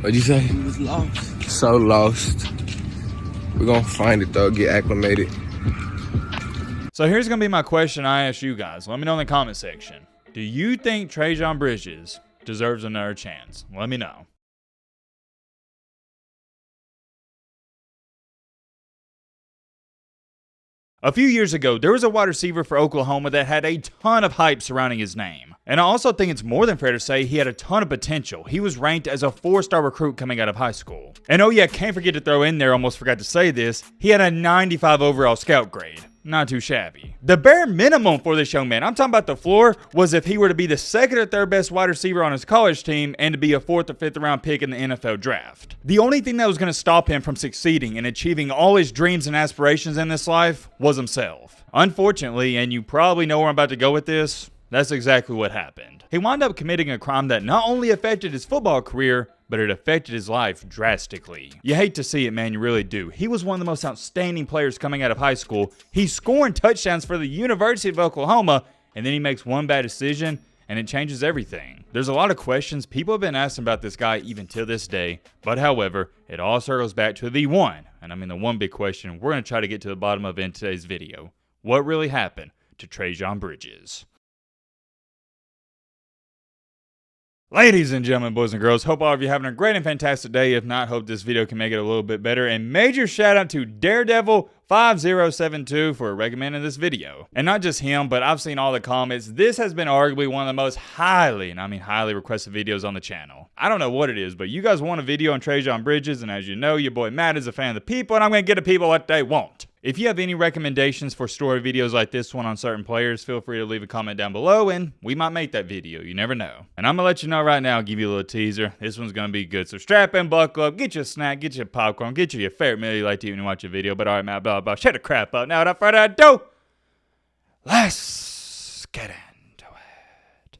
What'd you say? He was lost. So lost. We're gonna find it though, get acclimated. So here's gonna be my question I ask you guys. Let me know in the comment section. Do you think Trejan Bridges deserves another chance? Let me know. A few years ago, there was a wide receiver for Oklahoma that had a ton of hype surrounding his name. And I also think it's more than fair to say he had a ton of potential. He was ranked as a 4-star recruit coming out of high school. And oh yeah, can't forget to throw in there, almost forgot to say this, he had a 95 overall scout grade. Not too shabby. The bare minimum for this young man, I'm talking about the floor, was if he were to be the 2nd or 3rd best wide receiver on his college team and to be a 4th or 5th round pick in the NFL draft. The only thing that was going to stop him from succeeding and achieving all his dreams and aspirations in this life was himself. Unfortunately, and you probably know where I'm about to go with this, that's exactly what happened. He wound up committing a crime that not only affected his football career, but it affected his life drastically. You hate to see it, man, you really do. He was one of the most outstanding players coming out of high school. He's scoring touchdowns for the University of Oklahoma, and then he makes one bad decision, and it changes everything. There's a lot of questions people have been asking about this guy even till this day, but however, it all circles back to the one, and I mean the one big question we're going to try to get to the bottom of in today's video. What really happened to Trejan Bridges? Ladies and gentlemen, boys and girls, hope all of you are having a great and fantastic day. If not, hope this video can make it a little bit better. And major shout out to Daredevil5072 for recommending this video. And not just him, but I've seen all the comments. This has been arguably one of the most highly, and I mean highly requested videos on the channel. I don't know what it is, but you guys want a video on Trejan Bridges, and as you know, your boy Matt is a fan of the people, and I'm going to get the people what they want. If you have any recommendations for story videos like this one on certain players, feel free to leave a comment down below and we might make that video. You never know. And I'm going to let you know right now, give you a little teaser. This one's going to be good. So strap in, buckle up, get you a snack, get you a popcorn, get you your favorite meal you like to eat when you watch a video. But alright, Matt, blah, blah, shut the crap up. Now, without further ado, let's get into it.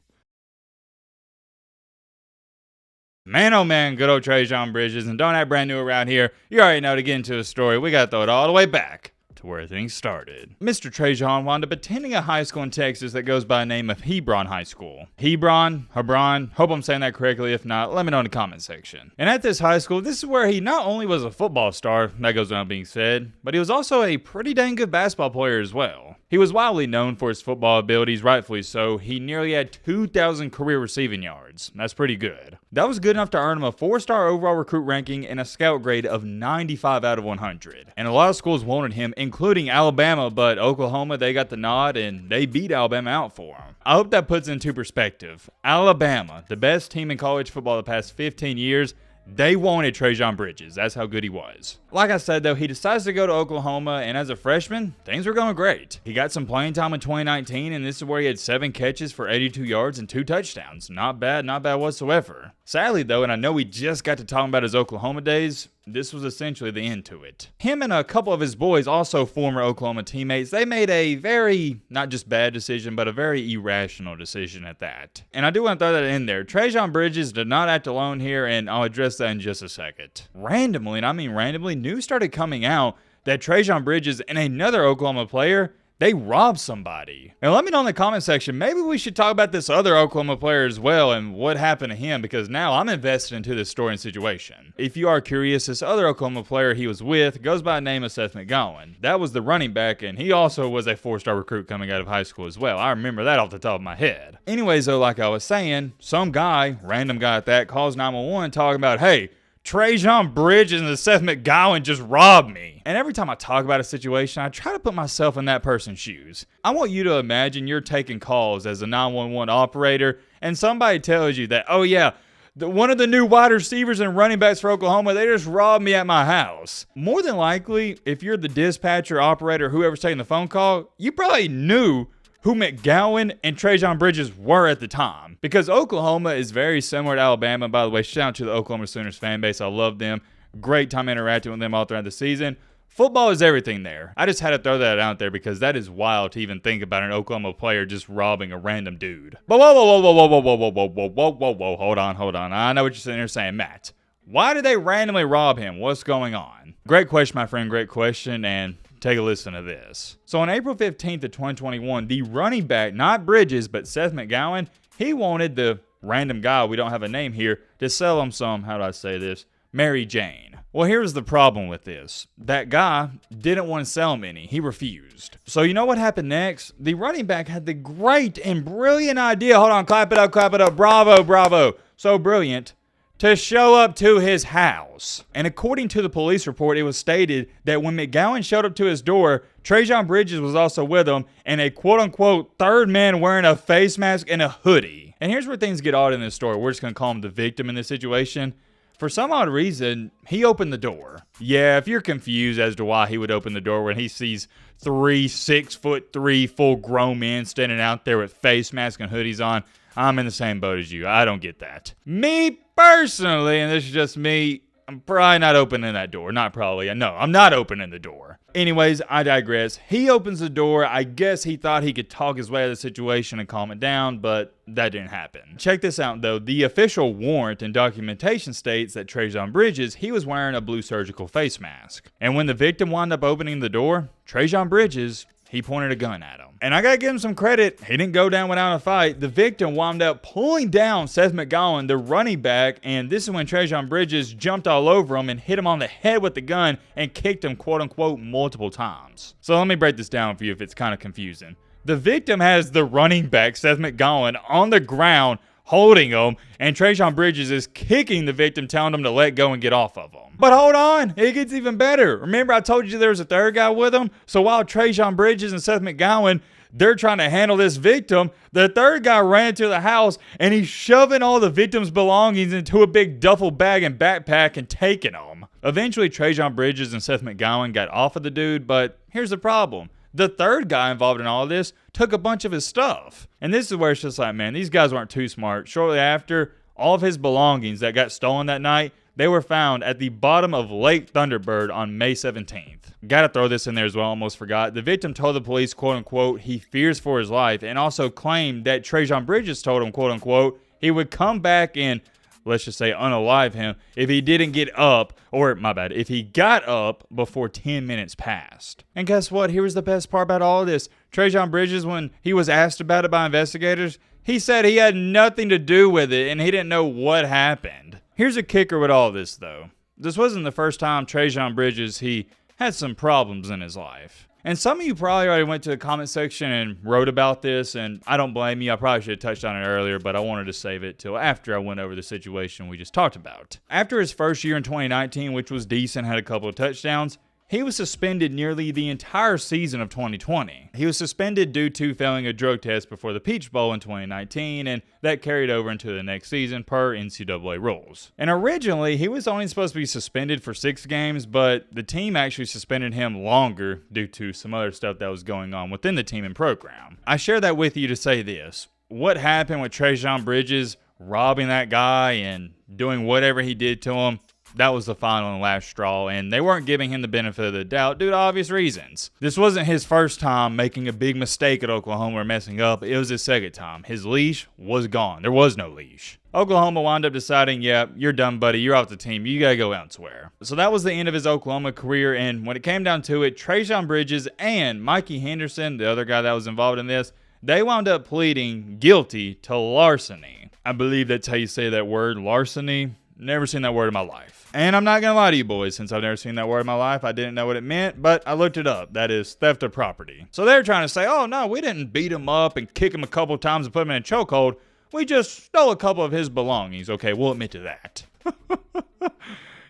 Man, oh man, good old Trejan Bridges. And don't act brand new around here. You already know, to get into a story, we got to throw it all the way back to where things started. Mr. Trejan wound up attending a high school in Texas that goes by the name of Hebron High School. Hebron, hope I'm saying that correctly. If not, let me know in the comment section. And at this high school, this is where he not only was a football star, that goes without being said, but he was also a pretty dang good basketball player as well. He was widely known for his football abilities, rightfully so. He nearly had 2,000 career receiving yards. That's pretty good. That was good enough to earn him a 4-star overall recruit ranking and a scout grade of 95 out of 100. And a lot of schools wanted him, including Alabama, but Oklahoma, they got the nod and they beat Alabama out for him. I hope that puts into perspective. Alabama, the best team in college football the past 15 years, they wanted Trejan Bridges. That's how good he was. Like I said, though, he decides to go to Oklahoma, and as a freshman, things were going great. He got some playing time in 2019, and this is where he had 7 catches for 82 yards and 2 touchdowns. Not bad whatsoever. Sadly, though, and I know we just got to talking about his Oklahoma days, this was essentially the end to it. Him and a couple of his boys, also former Oklahoma teammates, they made a very, not just bad decision, but a very irrational decision at that. And I do want to throw that in there. Trejan Bridges did not act alone here, and I'll address that in just a second. Randomly, and I mean randomly, news started coming out that Trejan Bridges and another Oklahoma player, they robbed somebody. And let me know in the comment section, maybe we should talk about this other Oklahoma player as well and what happened to him, because now I'm invested into this story and situation. If you are curious, this other Oklahoma player he was with goes by the name of Seth McGowan. That was the running back, and he also was a 4-star recruit coming out of high school as well. I remember that off the top of my head. Anyways, though, like I was saying, some guy, random guy at that, calls 911 talking about, hey, Trejan Bridges and Seth McGowan just robbed me. And every time I talk about a situation, I try to put myself in that person's shoes. I want you to imagine you're taking calls as a 911 operator and somebody tells you that, oh yeah, one of the new wide receivers and running backs for Oklahoma, they just robbed me at my house. More than likely, if you're the dispatcher, operator, whoever's taking the phone call, you probably knew who McGowan and Trejan Bridges were at the time. Because Oklahoma is very similar to Alabama. By the way, shout out to the Oklahoma Sooners fan base. I love them. Great time interacting with them all throughout the season. Football is everything there. I just had to throw that out there because that is wild to even think about an Oklahoma player just robbing a random dude. But whoa, hold on. I know what you're sitting there saying, Matt. Why did they randomly rob him? What's going on? Great question, my friend. Great question. And take a listen to this. So on April 15th of 2021, the running back, not Bridges, but Seth McGowan, he wanted the random guy, we don't have a name here, to sell him some, how do I say this, Mary Jane. Well, here's the problem with this. That guy didn't want to sell him any. He refused. So you know what happened next? The running back had the great and brilliant idea. Hold on, clap it up, clap it up. Bravo, bravo. So brilliant. To show up to his house. And according to the police report, it was stated that when McGowan showed up to his door, Trejan Bridges was also with him, and a quote-unquote third man wearing a face mask and a hoodie. And here's where things get odd in this story. We're just going to call him the victim in this situation. For some odd reason, he opened the door. Yeah, if you're confused as to why he would open the door when he sees 3 6'3" full-grown men standing out there with face masks and hoodies on, I'm in the same boat as you. I don't get that. Me personally, and this is just me, I'm probably not opening that door. Not probably. No, I'm not opening the door. Anyways, I digress. He opens the door. I guess he thought he could talk his way out of the situation and calm it down, but that didn't happen. Check this out, though. The official warrant and documentation states that Trejan Bridges, he was wearing a blue surgical face mask. And when the victim wound up opening the door, Trejan Bridges, he pointed a gun at him. And I gotta give him some credit. He didn't go down without a fight. The victim wound up pulling down Seth McGowan, the running back, and this is when Trejan Bridges jumped all over him and hit him on the head with the gun and kicked him, quote unquote, multiple times. So let me break this down for you if it's kind of confusing. The victim has the running back, Seth McGowan, on the ground holding him, and Trejan Bridges is kicking the victim, telling him to let go and get off of him. But hold on, it gets even better. Remember I told you there was a third guy with him? So while Trejan Bridges and Seth McGowan, they're trying to handle this victim, the third guy ran to the house and he's shoving all the victim's belongings into a big duffel bag and backpack and taking them. Eventually, Trejan Bridges and Seth McGowan got off of the dude, but here's the problem. The third guy involved in all of this took a bunch of his stuff. And this is where it's just like, man, these guys weren't too smart. Shortly after, all of his belongings that got stolen that night, they were found at the bottom of Lake Thunderbird on May 17th. Gotta throw this in there as well, almost forgot. The victim told the police, quote unquote, he fears for his life, and also claimed that Trejan Bridges told him, quote unquote, he would come back and, let's just say, unalive him if he didn't get up, or my bad, if he got up before 10 minutes passed. And guess what? Here was the best part about all of this. Trejan Bridges, when he was asked about it by investigators, he said he had nothing to do with it and he didn't know what happened. Here's a kicker with all this, though. This wasn't the first time Trejan Bridges, he had some problems in his life. And some of you probably already went to the comment section and wrote about this, and I don't blame you. I probably should have touched on it earlier, but I wanted to save it till after I went over the situation we just talked about. After his first year in 2019, which was decent, had a couple of touchdowns, he was suspended nearly the entire season of 2020. He was suspended due to failing a drug test before the Peach Bowl in 2019, and that carried over into the next season per NCAA rules. And originally, he was only supposed to be suspended for 6 games, but the team actually suspended him longer due to some other stuff that was going on within the team and program. I share that with you to say this. What happened with Trejan Bridges robbing that guy and doing whatever he did to him, that was the final and last straw, and they weren't giving him the benefit of the doubt due to obvious reasons. This wasn't his first time making a big mistake at Oklahoma or messing up. It was his second time. His leash was gone. There was no leash. Oklahoma wound up deciding, yeah, you're done, buddy. You're off the team. You got to go elsewhere. So that was the end of his Oklahoma career, and when it came down to it, Trejan Bridges and Mikey Henderson, the other guy that was involved in this, they wound up pleading guilty to larceny. I believe that's how you say that word, larceny. Never seen that word in my life. And I'm not going to lie to you boys, since I've never seen that word in my life, I didn't know what it meant, but I looked it up. That is theft of property. So they're trying to say, oh no, we didn't beat him up and kick him a couple times and put him in a chokehold. We just stole a couple of his belongings. Okay, we'll admit to that.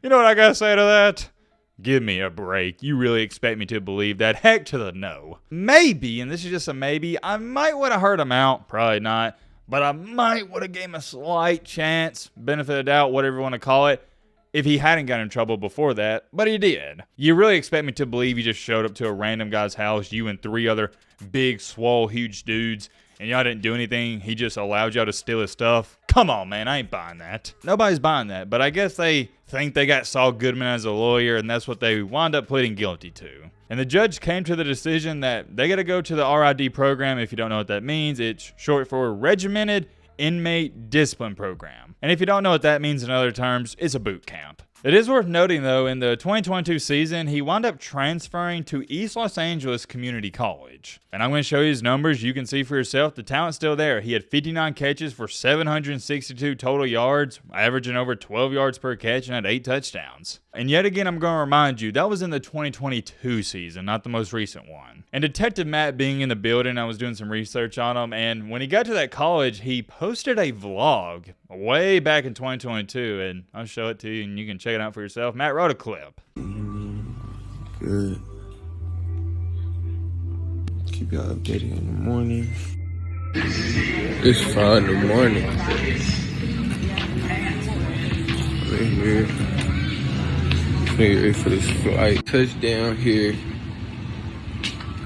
You know what I got to say to that? Give me a break. You really expect me to believe that? Heck to the no. Maybe, and this is just a maybe, I might would have heard him out. Probably not. But I might would have gave him a slight chance, benefit of doubt, whatever you want to call it, if he hadn't gotten in trouble before that. But he did. You really expect me to believe you just showed up to a random guy's house, you and 3 other big, swole, huge dudes, and y'all didn't do anything? He just allowed y'all to steal his stuff? Come on, man, I ain't buying that. Nobody's buying that, but I guess they think they got Saul Goodman as a lawyer, and that's what they wound up pleading guilty to. And the judge came to the decision that they got to go to the RID program. If you don't know what that means, it's short for Regimented Inmate Discipline Program. And if you don't know what that means in other terms, it's a boot camp. It is worth noting, though, in the 2022 season, he wound up transferring to East Los Angeles Community College. And I'm going to show you his numbers. You can see for yourself. The talent's still there. He had 59 catches for 762 total yards, averaging over 12 yards per catch, and had 8 touchdowns. And yet again, I'm going to remind you, that was in the 2022 season, not the most recent one. And Detective Matt being in the building, I was doing some research on him, and when he got to that college, he posted a vlog way back in 2022, and I'll show it to you, and you can check it out for yourself. Matt wrote a clip. Good. Keep y'all updated in the morning. It's 5 in the morning. Right here. Ready for this flight. Touchdown here.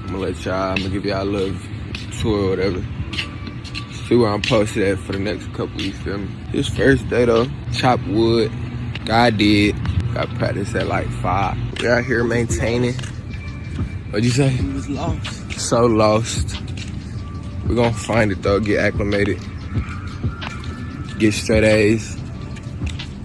I'm gonna give y'all a little tour or whatever. See where I'm posted at for the next couple weeks, feel me? This first day though, chop wood. I did. Got practice at like 5. We out here maintaining. What'd you say? He was lost. So lost. We're gonna find it though, get acclimated. Get straight A's.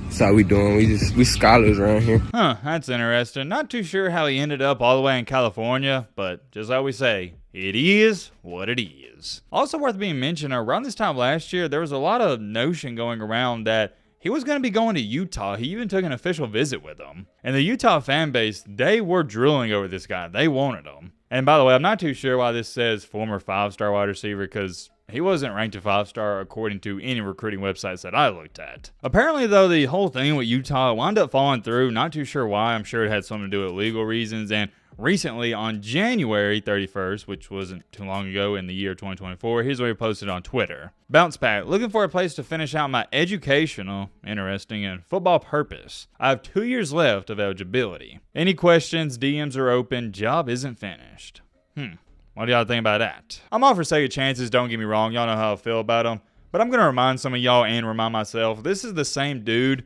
That's how we doing. We scholars around here. Huh, that's interesting. Not too sure how he ended up all the way in California, but just like we say, it is what it is. Also worth being mentioned, around this time last year, there was a lot of notion going around that he was going to be going to Utah. He even took an official visit with him. And the Utah fan base, they were drooling over this guy. They wanted him. And by the way, I'm not too sure why this says former 5-star wide receiver, because he wasn't ranked a 5-star according to any recruiting websites that I looked at. Apparently, though, the whole thing with Utah wound up falling through. Not too sure why. I'm sure it had something to do with legal reasons. And recently, on January 31st, which wasn't too long ago in the year 2024, here's what he posted on Twitter. Bounce back. Looking for a place to finish out my educational, interesting, and football purpose. I have 2 years left of eligibility. Any questions? DMs are open. Job isn't finished. What do y'all think about that? I'm all for second chances, don't get me wrong. Y'all know how I feel about them. But I'm going to remind some of y'all and remind myself, this is the same dude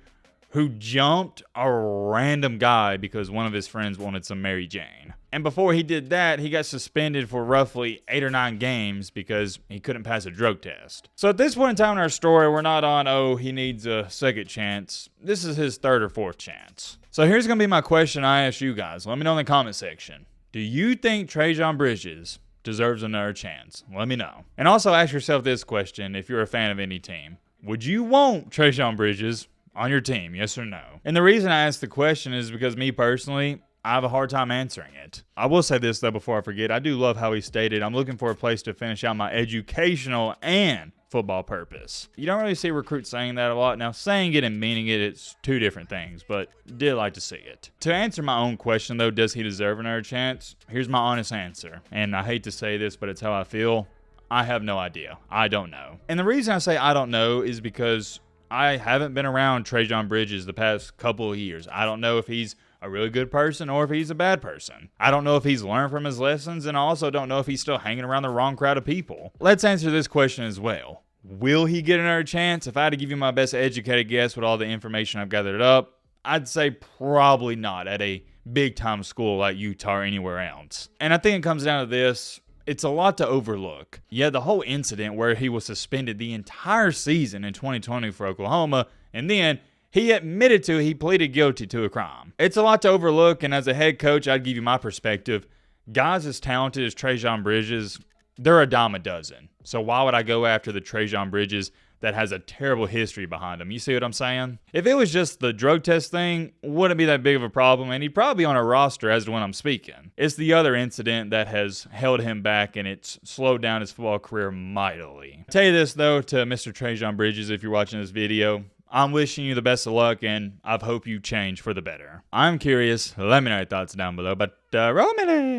who jumped a random guy because one of his friends wanted some Mary Jane. And before he did that, he got suspended for roughly 8 or 9 games because he couldn't pass a drug test. So at this point in time in our story, we're not on, oh, he needs a second chance. This is his 3rd or 4th chance. So here's going to be my question I ask you guys. Let me know in the comment section. Do you think Trejan Bridges deserves another chance? Let me know. And also ask yourself this question if you're a fan of any team. Would you want Trejan Bridges on your team, yes or no? And the reason I ask the question is because me personally, I have a hard time answering it. I will say this though before I forget, I do love how he stated, I'm looking for a place to finish out my educational and football purpose. You don't really see recruits saying that a lot. Now, saying it and meaning it, it's 2 different things, but did like to see it. To answer my own question though, does he deserve another chance? Here's my honest answer. And I hate to say this, but it's how I feel. I have no idea. I don't know. And the reason I say I don't know is because I haven't been around Trejan Bridges the past couple of years. I don't know if he's a really good person or if he's a bad person. I don't know if he's learned from his lessons, and I also don't know if he's still hanging around the wrong crowd of people. Let's answer this question as well. Will he get another chance? If I had to give you my best educated guess with all the information I've gathered up, I'd say probably not at a big time school like Utah or anywhere else. And I think it comes down to this. It's a lot to overlook. Yeah, the whole incident where he was suspended the entire season in 2020 for Oklahoma, and then he admitted to he pleaded guilty to a crime. It's a lot to overlook, and as a head coach, I'd give you my perspective. Guys as talented as Trejan Bridges, they're a dime a dozen. So why would I go after the Trejan Bridges that has a terrible history behind him? You see what I'm saying? If it was just the drug test thing, wouldn't be that big of a problem, and he'd probably be on a roster as to when I'm speaking. It's the other incident that has held him back, and it's slowed down his football career mightily. I'll tell you this, though, to Mr. Trejan Bridges, if you're watching this video, I'm wishing you the best of luck, and I hope you change for the better. I'm curious. Let me know your thoughts down below, but roll me.